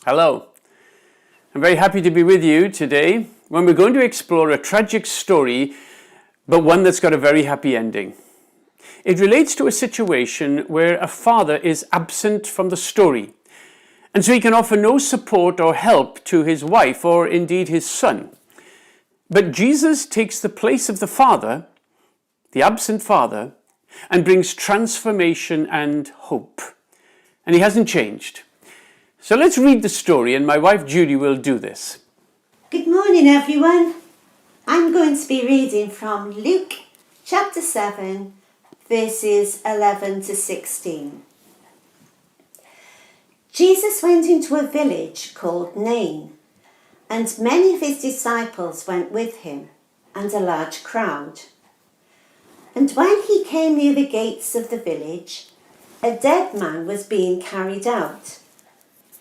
Hello. I'm very happy to be with you today when we're going to explore a tragic story, but one that's got a very happy ending. It relates to a situation where a father is absent from the story, and so he can offer no support or help to his wife or indeed his son. But Jesus takes the place of the father, the absent father, and brings transformation and hope. And he hasn't changed. So let's read the story, and my wife Judy will do this. Good morning, everyone. I'm going to be reading from Luke chapter 7, verses 11 to 16. Jesus went into a village called Nain, and many of his disciples went with him, and a large crowd. And when he came near the gates of the village, a dead man was being carried out,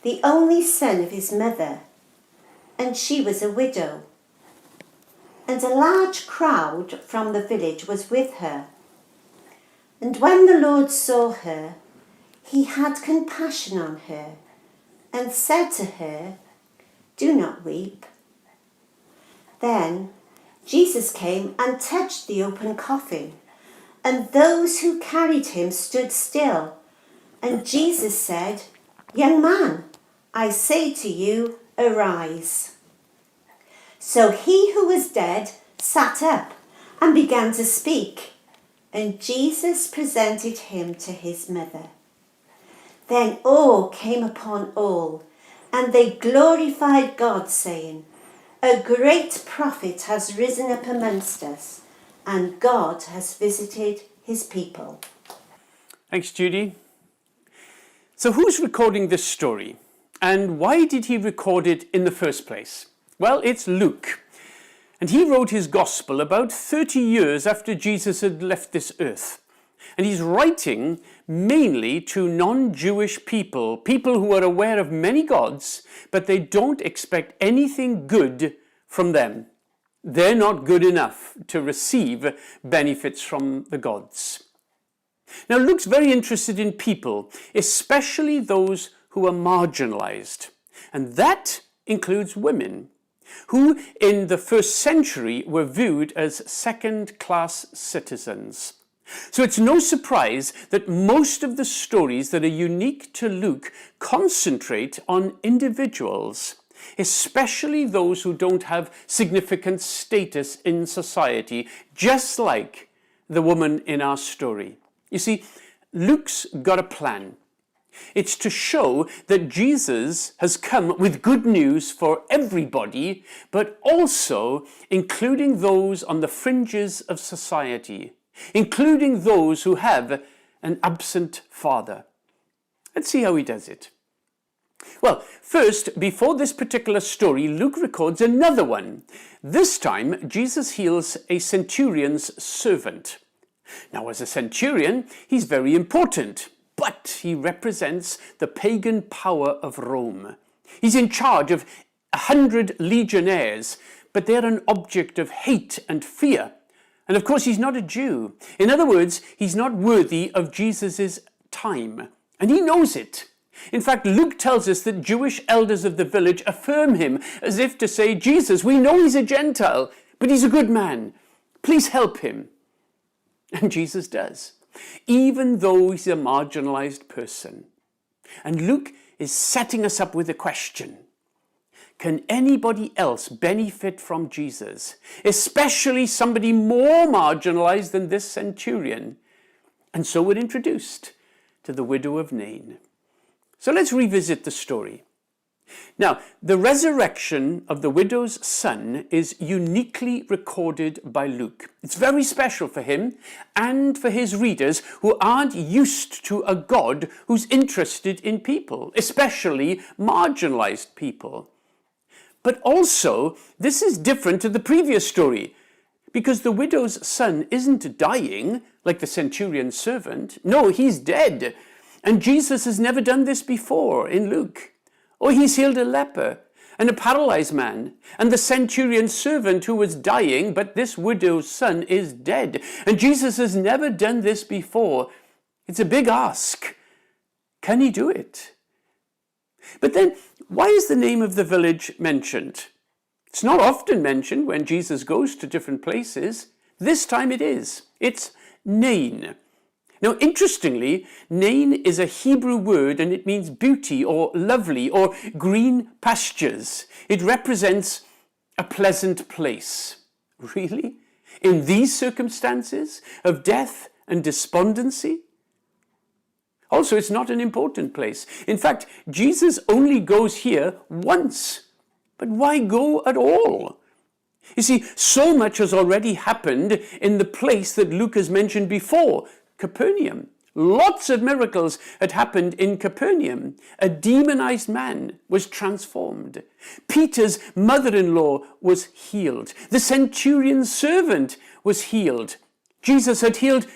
the only son of his mother, and she was a widow. And a large crowd from the village was with her. And when the Lord saw her, he had compassion on her, and said to her, "Do not weep." Then Jesus came and touched the open coffin, and those who carried him stood still. And Jesus said, "Young man, I say to you, arise." So he who was dead sat up and began to speak, and Jesus presented him to his mother. Then awe came upon all, and they glorified God, saying, "A great prophet has risen up amongst us, and God has visited his people." Thanks, Judy. So who's recording this story? And why did he record it in the first place? Well, it's Luke. And he wrote his gospel about 30 years after Jesus had left this earth. And he's writing mainly to non-Jewish people, people who are aware of many gods, but they don't expect anything good from them. They're not good enough to receive benefits from the gods. Now, Luke's very interested in people, especially those who are marginalized. And that includes women, who in the first century were viewed as second-class citizens. So it's no surprise that most of the stories that are unique to Luke concentrate on individuals, especially those who don't have significant status in society, just like the woman in our story. You see, Luke's got a plan. It's to show that Jesus has come with good news for everybody, but also including those on the fringes of society, including those who have an absent father. Let's see how he does it. Well, first, before this particular story, Luke records another one. This time, Jesus heals a centurion's servant. Now, as a centurion, he's very important, but he represents the pagan power of Rome. He's in charge of 100 legionnaires, but they're an object of hate and fear. And of course, he's not a Jew. In other words, he's not worthy of Jesus' time. And he knows it. In fact, Luke tells us that Jewish elders of the village affirm him as if to say, "Jesus, we know he's a Gentile, but he's a good man. Please help him." And Jesus does, even though he's a marginalized person. And Luke is setting us up with a question. Can anybody else benefit from Jesus, especially somebody more marginalized than this centurion? And so we're introduced to the widow of Nain. So let's revisit the story. Now, the resurrection of the widow's son is uniquely recorded by Luke. It's very special for him and for his readers who aren't used to a God who's interested in people, especially marginalized people. But also, this is different to the previous story, because the widow's son isn't dying like the centurion's servant. No, he's dead. And Jesus has never done this before in Luke. Oh, he's healed a leper and a paralyzed man and the centurion's servant who was dying, but this widow's son is dead. And Jesus has never done this before. It's a big ask. Can he do it? But then why is the name of the village mentioned? It's not often mentioned when Jesus goes to different places. This time it is. It's Nain. Now, interestingly, Nain is a Hebrew word and it means beauty or lovely or green pastures. It represents a pleasant place. Really? In these circumstances of death and despondency? Also, it's not an important place. In fact, Jesus only goes here once. But why go at all? You see, so much has already happened in the place that Luke has mentioned before, Capernaum. Lots of miracles had happened in Capernaum. A demonized man was transformed. Peter's mother-in-law was healed. The centurion's servant was healed. Jesus had healed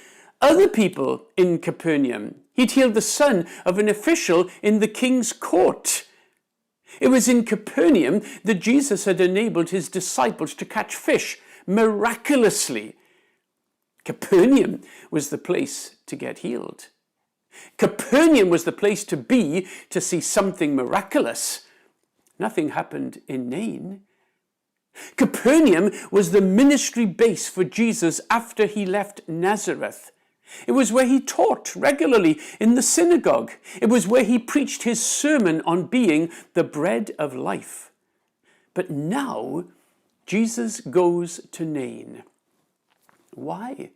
other people in Capernaum. He'd healed the son of an official in the king's court. It was in Capernaum that Jesus had enabled his disciples to catch fish miraculously. Capernaum was the place to get healed. Capernaum was the place to be to see something miraculous. Nothing happened in Nain. Capernaum was the ministry base for Jesus after he left Nazareth. It was where he taught regularly in the synagogue. It was where he preached his sermon on being the bread of life. But now, Jesus goes to Nain. Why?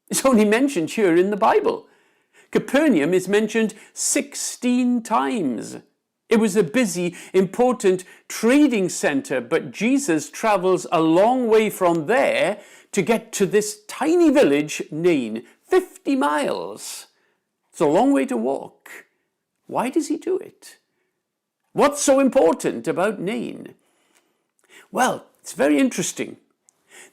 It's only mentioned here in the Bible. Capernaum is mentioned 16 times. It was a busy, important trading center, but Jesus travels a long way from there to get to this tiny village, Nain. 50 miles. It's a long way to walk. Why does he do it? What's so important about Nain? Well, it's very interesting.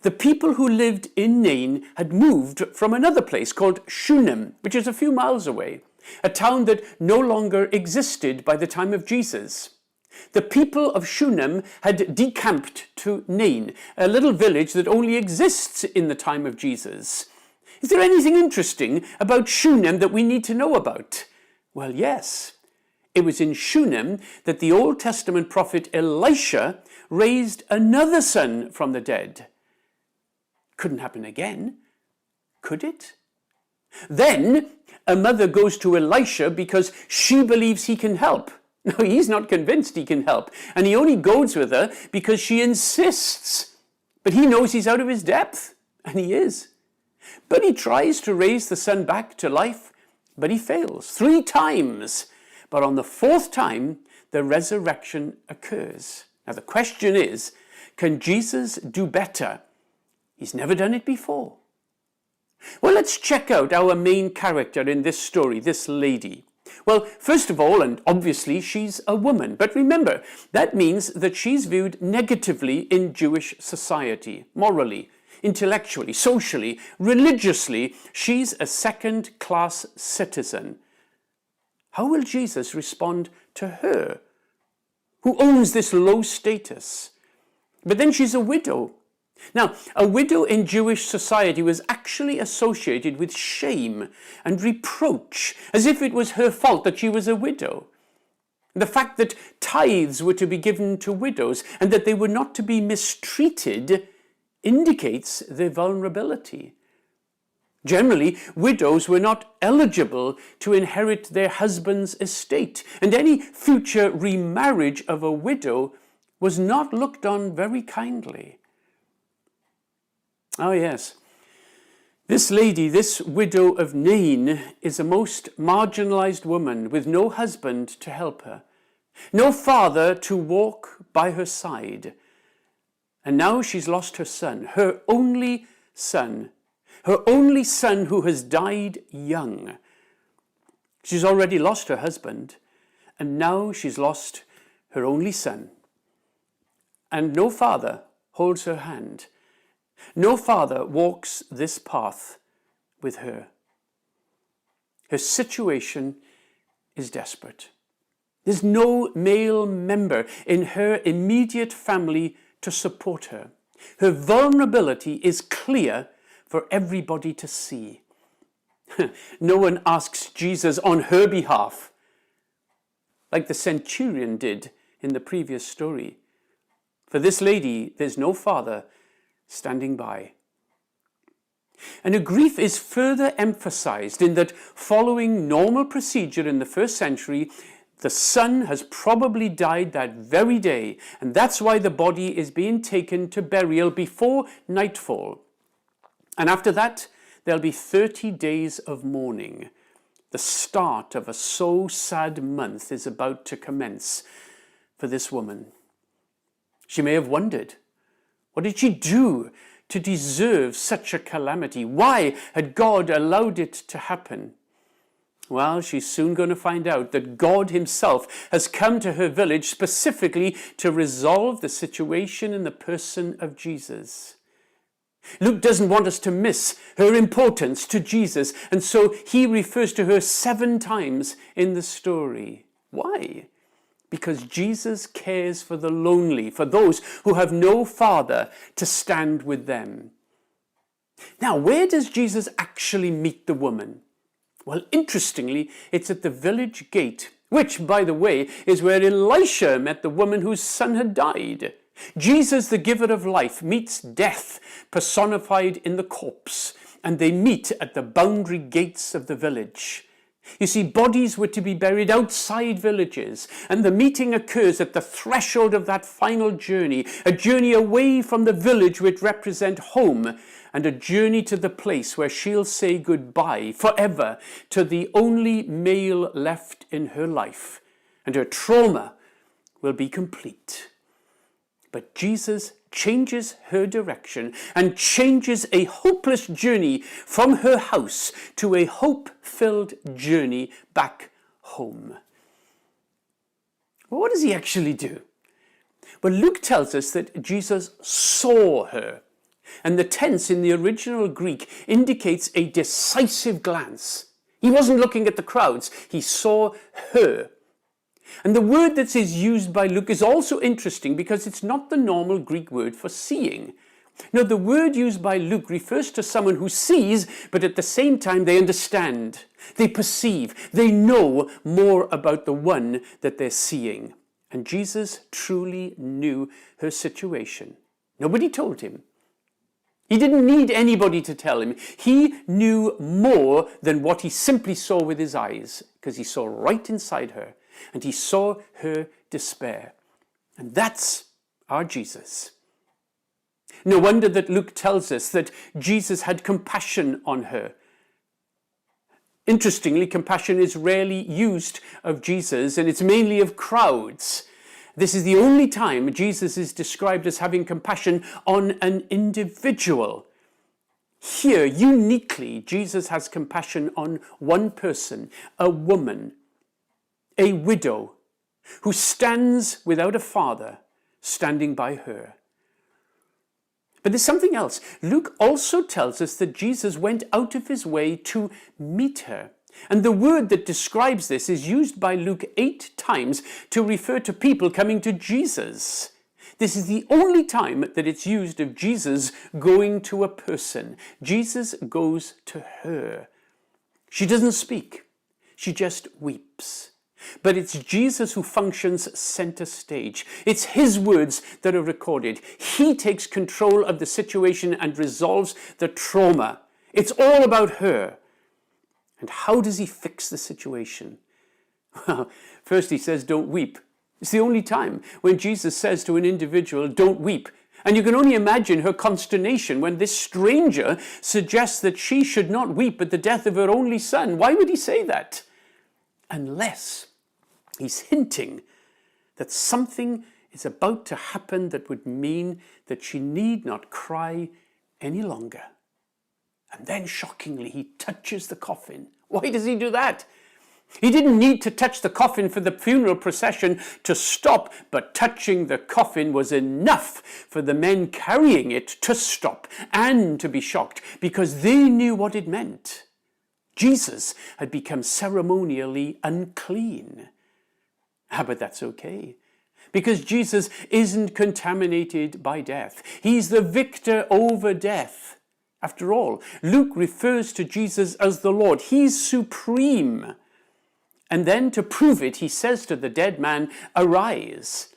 The people who lived in Nain had moved from another place called Shunem, which is a few miles away, a town that no longer existed by the time of Jesus. The people of Shunem had decamped to Nain, a little village that only exists in the time of Jesus. Is there anything interesting about Shunem that we need to know about? Well, yes. It was in Shunem that the Old Testament prophet Elisha raised another son from the dead. Couldn't happen again, could it? Then a mother goes to Elisha because she believes he can help. No, he's not convinced he can help, and he only goes with her because she insists. But he knows he's out of his depth, and he is. But he tries to raise the son back to life, but he fails 3 times. But on the 4th time, the resurrection occurs. Now the question is, can Jesus do better? He's never done it before. Well, let's check out our main character in this story, this lady. Well, first of all, and obviously, she's a woman. But remember, that means that she's viewed negatively in Jewish society, morally, intellectually, socially, religiously. She's a second-class citizen. How will Jesus respond to her, who owns this low status? But then she's a widow. Now, a widow in Jewish society was actually associated with shame and reproach, as if it was her fault that she was a widow. The fact that tithes were to be given to widows and that they were not to be mistreated indicates their vulnerability. Generally, widows were not eligible to inherit their husband's estate, and any future remarriage of a widow was not looked on very kindly. Oh yes, this lady, this widow of Nain, is a most marginalized woman with no husband to help her, no father to walk by her side. And now she's lost her son who has died young. She's already lost her husband, and now she's lost her only son. And no father holds her hand. No father walks this path with her. Her situation is desperate. There's no male member in her immediate family to support her. Her vulnerability is clear for everybody to see. No one asks Jesus on her behalf, like the centurion did in the previous story. For this lady, there's no father standing by. And her grief is further emphasized in that following normal procedure in the first century, the son has probably died that very day, and that's why the body is being taken to burial before nightfall. And after that, there'll be 30 days of mourning. The start of a so sad month is about to commence for this woman. She may have wondered, what did she do to deserve such a calamity? Why had God allowed it to happen? Well, she's soon going to find out that God himself has come to her village specifically to resolve the situation in the person of Jesus. Luke doesn't want us to miss her importance to Jesus, and so he refers to her 7 times in the story. Why? Because Jesus cares for the lonely, for those who have no father to stand with them. Now, where does Jesus actually meet the woman? Well, interestingly, it's at the village gate, which, by the way, is where Elisha met the woman whose son had died. Jesus, the giver of life, meets death personified in the corpse, and they meet at the boundary gates of the village. You see, bodies were to be buried outside villages, and the meeting occurs at the threshold of that final journey, a journey away from the village which represent home, and a journey to the place where she'll say goodbye forever to the only male left in her life, and her trauma will be complete. But Jesus changes her direction and changes a hopeless journey from her house to a hope-filled journey back home. Well, what does he actually do? Well, Luke tells us that Jesus saw her, and the tense in the original Greek indicates a decisive glance. He wasn't looking at the crowds, he saw her. And the word that is used by Luke is also interesting because it's not the normal Greek word for seeing. No, the word used by Luke refers to someone who sees, but at the same time they understand, they perceive, they know more about the one that they're seeing. And Jesus truly knew her situation. Nobody told him. He didn't need anybody to tell him. He knew more than what he simply saw with his eyes, because he saw right inside her. And he saw her despair. And that's our Jesus. No wonder that Luke tells us that Jesus had compassion on her. Interestingly, compassion is rarely used of Jesus, and it's mainly of crowds. This is the only time Jesus is described as having compassion on an individual. Here, uniquely, Jesus has compassion on one person, a woman, a widow who stands without a father standing by her. But there's something else. Luke also tells us that Jesus went out of his way to meet her. And the word that describes this is used by Luke 8 times to refer to people coming to Jesus. This is the only time that it's used of Jesus going to a person. Jesus goes to her. She doesn't speak. She just weeps. But it's Jesus who functions center stage. It's his words that are recorded. He takes control of the situation and resolves the trauma. It's all about her. And how does he fix the situation? Well, first he says, don't weep. It's the only time when Jesus says to an individual, don't weep. And you can only imagine her consternation when this stranger suggests that she should not weep at the death of her only son. Why would he say that? Unless he's hinting that something is about to happen that would mean that she need not cry any longer. And then, shockingly, he touches the coffin. Why does he do that? He didn't need to touch the coffin for the funeral procession to stop, but touching the coffin was enough for the men carrying it to stop and to be shocked, because they knew what it meant. Jesus had become ceremonially unclean. But that's okay, because Jesus isn't contaminated by death. He's the victor over death. After all, Luke refers to Jesus as the Lord. He's supreme. And then to prove it, he says to the dead man, arise.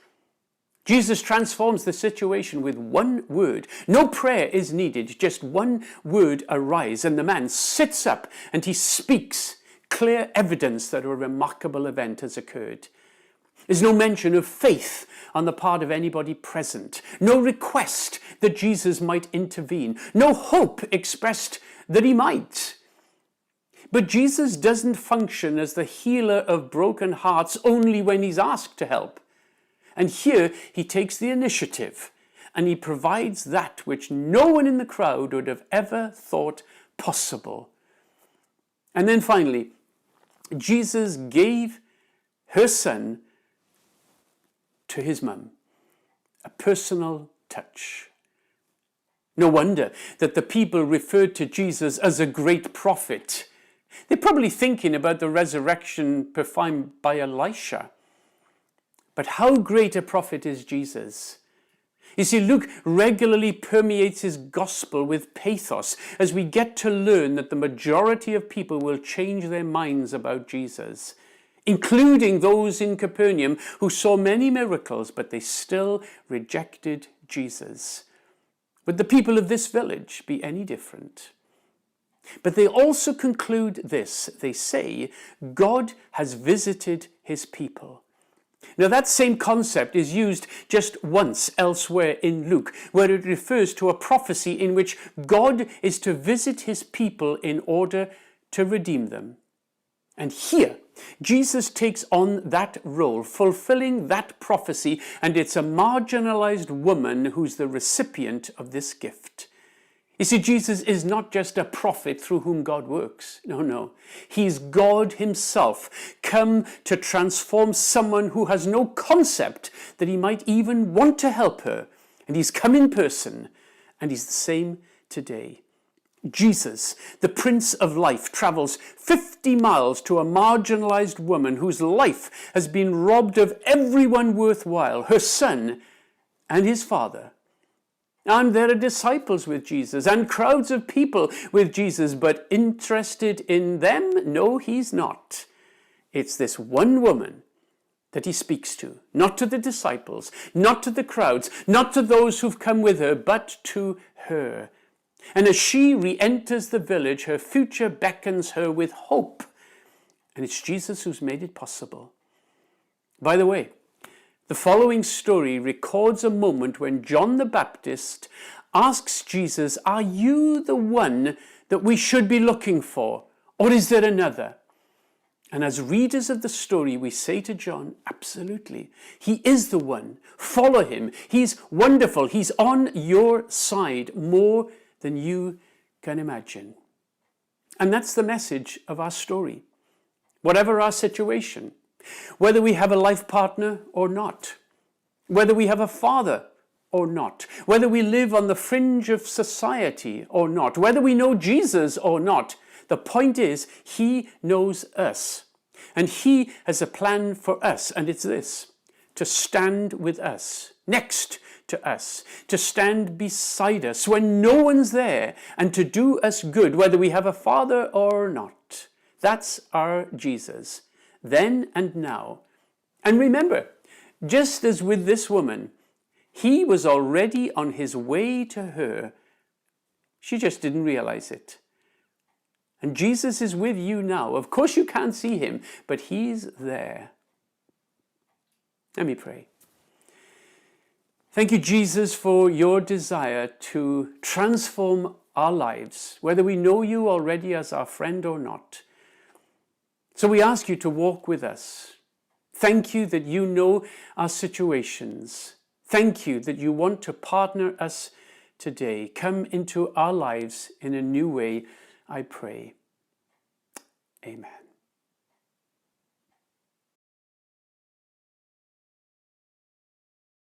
Jesus transforms the situation with one word. No prayer is needed, just one word, arise, and the man sits up and he speaks, clear evidence that a remarkable event has occurred. There's no mention of faith on the part of anybody present, no request that Jesus might intervene, no hope expressed that he might. But Jesus doesn't function as the healer of broken hearts only when he's asked to help. And here he takes the initiative and he provides that which no one in the crowd would have ever thought possible. And then finally, Jesus gave her son to his mum, a personal touch. No wonder that the people referred to Jesus as a great prophet. They're probably thinking about the resurrection performed by Elisha. But how great a prophet is Jesus? You see, Luke regularly permeates his gospel with pathos as we get to learn that the majority of people will change their minds about Jesus, including those in Capernaum who saw many miracles, but they still rejected Jesus. Would the people of this village be any different? But they also conclude this. They say, God has visited his people. Now that same concept is used just once elsewhere in Luke, where it refers to a prophecy in which God is to visit his people in order to redeem them. And here, Jesus takes on that role, fulfilling that prophecy, and it's a marginalized woman who's the recipient of this gift. You see, Jesus is not just a prophet through whom God works. No. He's God himself, come to transform someone who has no concept that he might even want to help her. And he's come in person, and he's the same today. Jesus, the Prince of Life, travels 50 miles to a marginalized woman whose life has been robbed of everyone worthwhile, her son and his father. And there are disciples with Jesus and crowds of people with Jesus, but interested in them? No, he's not. It's this one woman that he speaks to, not to the disciples, not to the crowds, not to those who've come with her, but to her. And as she re-enters the village, her future beckons her with hope. And it's Jesus who's made it possible. By the way, the following story records a moment when John the Baptist asks Jesus, are you the one that we should be looking for, or is there another? And as readers of the story, we say to John, absolutely, he is the one. Follow him. He's wonderful. He's on your side more than you can imagine. And that's the message of our story. Whatever our situation, whether we have a life partner or not, whether we have a father or not, whether we live on the fringe of society or not, whether we know Jesus or not, the point is he knows us and he has a plan for us, and it's this: to stand with us, next to us, to stand beside us when no one's there, and to do us good, whether we have a father or not. That's our Jesus, then and now. And remember, just as with this woman, he was already on his way to her. She just didn't realize it. And Jesus is with you now. Of course you can't see him, but he's there. Let me pray. Thank you, Jesus, for your desire to transform our lives, whether we know you already as our friend or not. So we ask you to walk with us. Thank you that you know our situations. Thank you that you want to partner us today. Come into our lives in a new way, I pray. Amen.